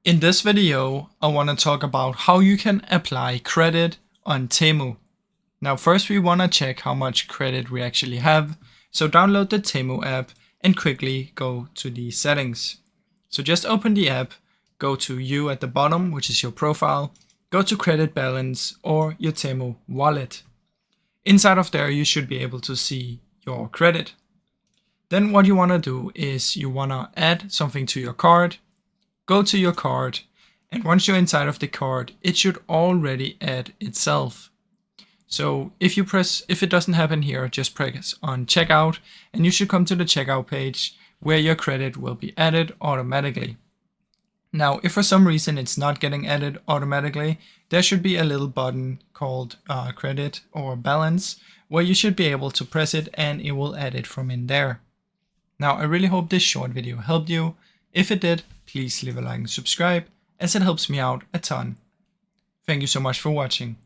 In this video, I want to talk about how you can apply credit on Temu. Now first we want to check how much credit we actually have. So download the Temu app and quickly go to the settings. So just open the app, go to You at the bottom, which is your profile, go to credit balance or your Temu wallet. Inside of there you should be able to see your credit. Then what you want to do is you want to add something to your card. Go to your card, and once you're inside of the card, it should already add itself. So if it doesn't happen here, just press on checkout and you should come to the checkout page where your credit will be added automatically. Now, if for some reason it's not getting added automatically, there should be a little button called credit or balance where you should be able to press it and it will add it from in there. Now, I really hope this short video helped you. If it did, please leave a like and subscribe as it helps me out a ton. Thank you so much for watching.